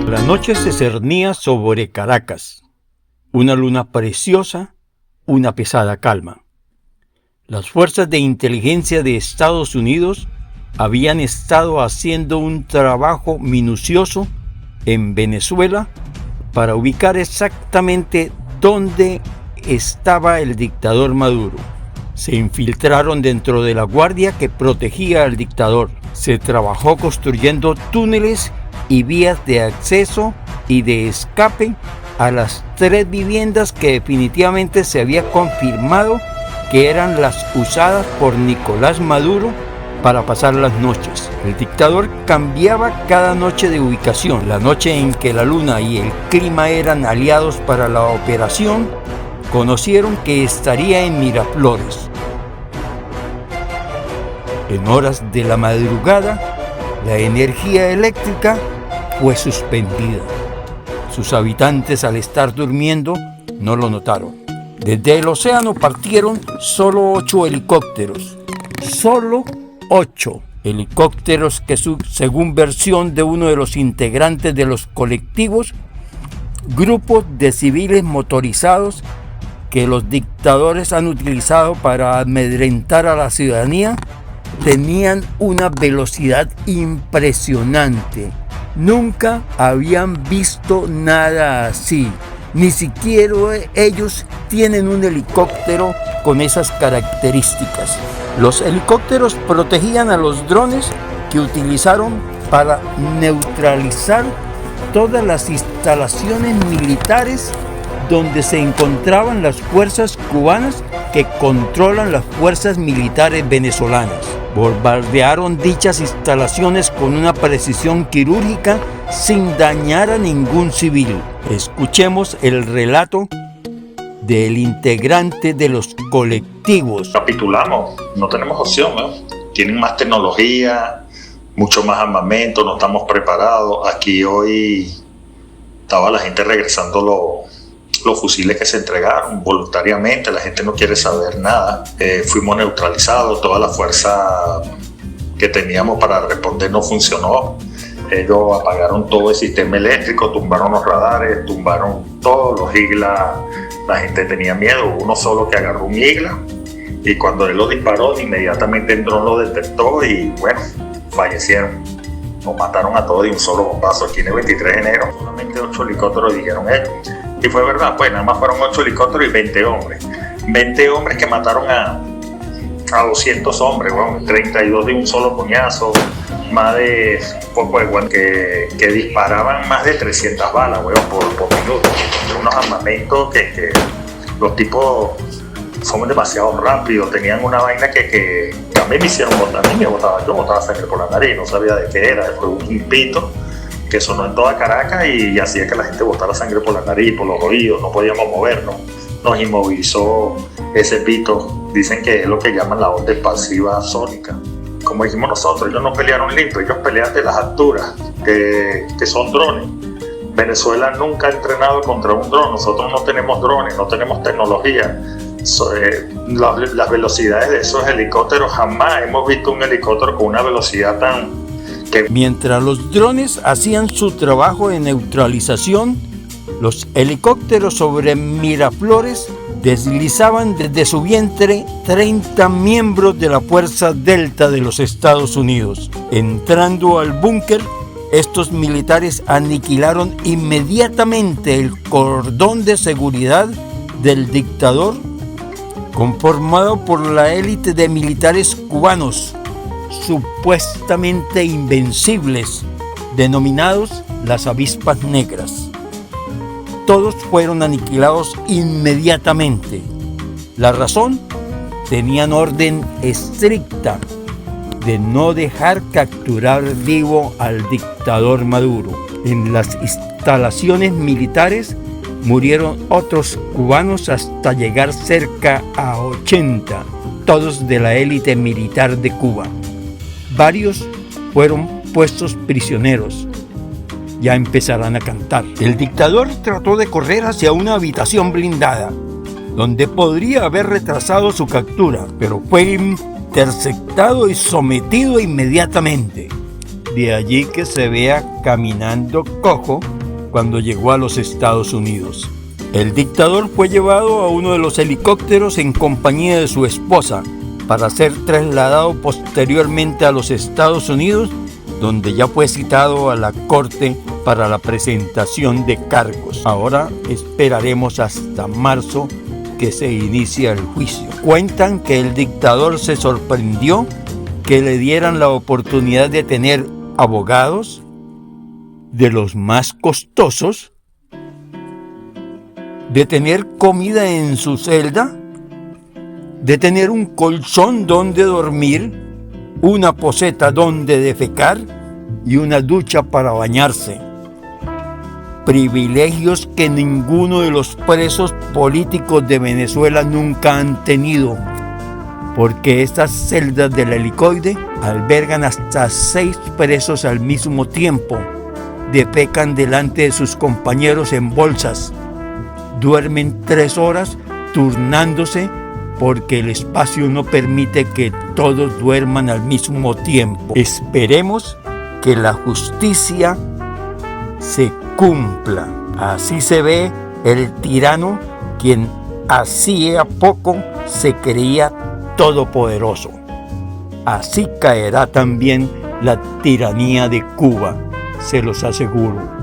La noche se cernía sobre Caracas, una luna preciosa, una pesada calma. Las fuerzas de inteligencia de Estados Unidos habían estado haciendo un trabajo minucioso en Venezuela para ubicar exactamente dónde estaba el dictador Maduro. Se infiltraron dentro de la guardia que protegía al dictador. Se trabajó construyendo túneles y vías de acceso y de escape a las 3 viviendas que definitivamente se había confirmado que eran las usadas por Nicolás Maduro para pasar las noches. El dictador cambiaba cada noche de ubicación. La noche en que la luna y el clima eran aliados para la operación, conocieron que estaría en Miraflores. En horas de la madrugada, la energía eléctrica fue suspendida. Sus habitantes, al estar durmiendo, no lo notaron. Desde el océano partieron solo 8 helicópteros. Solo 8 helicópteros que, según versión de uno de los integrantes de los colectivos, grupos de civiles motorizados que los dictadores han utilizado para amedrentar a la ciudadanía, tenían una velocidad impresionante. Nunca habían visto nada así. Ni siquiera ellos tienen un helicóptero con esas características. Los helicópteros protegían a los drones que utilizaron para neutralizar todas las instalaciones militares donde se encontraban las fuerzas cubanas que controlan las fuerzas militares venezolanas. Bombardearon dichas instalaciones con una precisión quirúrgica sin dañar a ningún civil. Escuchemos el relato del integrante de los colectivos. Capitulamos, no tenemos opción, ¿no? Tienen más tecnología, mucho más armamento, no estamos preparados. Aquí hoy estaba la gente regresando los fusiles que se entregaron voluntariamente, la gente no quiere saber nada. Fuimos neutralizados, toda la fuerza que teníamos para responder no funcionó. Ellos apagaron todo el sistema eléctrico, tumbaron los radares, tumbaron todos los iglas. La gente tenía miedo, uno solo que agarró un igla y cuando él lo disparó inmediatamente el dron lo detectó y bueno, fallecieron. Nos mataron a todos de un solo bombazo. Aquí en el 23 de enero solamente 8 helicópteros, dijeron ellos. Y fue verdad, pues nada más fueron 8 helicópteros y 20 hombres. 20 hombres que mataron a 200 hombres, bueno, 32 de un solo puñazo, más de poco de guante que disparaban más de 300 balas, bueno, por minuto. Unos armamentos que los tipos son demasiado rápidos, tenían una vaina que a mí me hicieron botar, yo botaba sangre por la nariz, no sabía de qué era, fue un pito que sonó en toda Caracas y hacía que la gente botara sangre por la nariz, por los oídos, no podíamos movernos, nos inmovilizó ese pito. Dicen que es lo que llaman la onda expansiva sónica. Como dijimos nosotros, ellos no pelearon limpio, ellos pelean de las alturas, que son drones. Venezuela nunca ha entrenado contra un dron, nosotros no tenemos drones, no tenemos tecnología. Las velocidades de esos helicópteros, jamás hemos visto un helicóptero con una velocidad tan... Mientras los drones hacían su trabajo de neutralización, los helicópteros sobre Miraflores deslizaban desde su vientre 30 miembros de la Fuerza Delta de los Estados Unidos. Entrando al búnker, estos militares aniquilaron inmediatamente el cordón de seguridad del dictador, conformado por la élite de militares cubanos, supuestamente invencibles, denominados las avispas negras. Todos fueron aniquilados inmediatamente. La razón, tenían orden estricta de no dejar capturar vivo al dictador Maduro. En las instalaciones militares murieron otros cubanos hasta llegar cerca a 80, todos de la élite militar de Cuba. Varios fueron puestos prisioneros. Ya empezarán a cantar. El dictador trató de correr hacia una habitación blindada, donde podría haber retrasado su captura, pero fue interceptado y sometido inmediatamente. De allí que se vea caminando cojo cuando llegó a los Estados Unidos. El dictador fue llevado a uno de los helicópteros en compañía de su esposa para ser trasladado posteriormente a los Estados Unidos, donde ya fue citado a la corte para la presentación de cargos. Ahora esperaremos hasta marzo que se inicia el juicio. Cuentan que el dictador se sorprendió que le dieran la oportunidad de tener abogados de los más costosos, de tener comida en su celda, de tener un colchón donde dormir, una poceta donde defecar y una ducha para bañarse. Privilegios que ninguno de los presos políticos de Venezuela nunca han tenido, porque estas celdas del helicoide albergan hasta 6 presos al mismo tiempo, defecan delante de sus compañeros en bolsas, duermen 3 horas turnándose porque el espacio no permite que todos duerman al mismo tiempo. Esperemos que la justicia se cumpla. Así se ve el tirano, quien hacía poco se creía todopoderoso. Así caerá también la tiranía de Cuba, se los aseguro.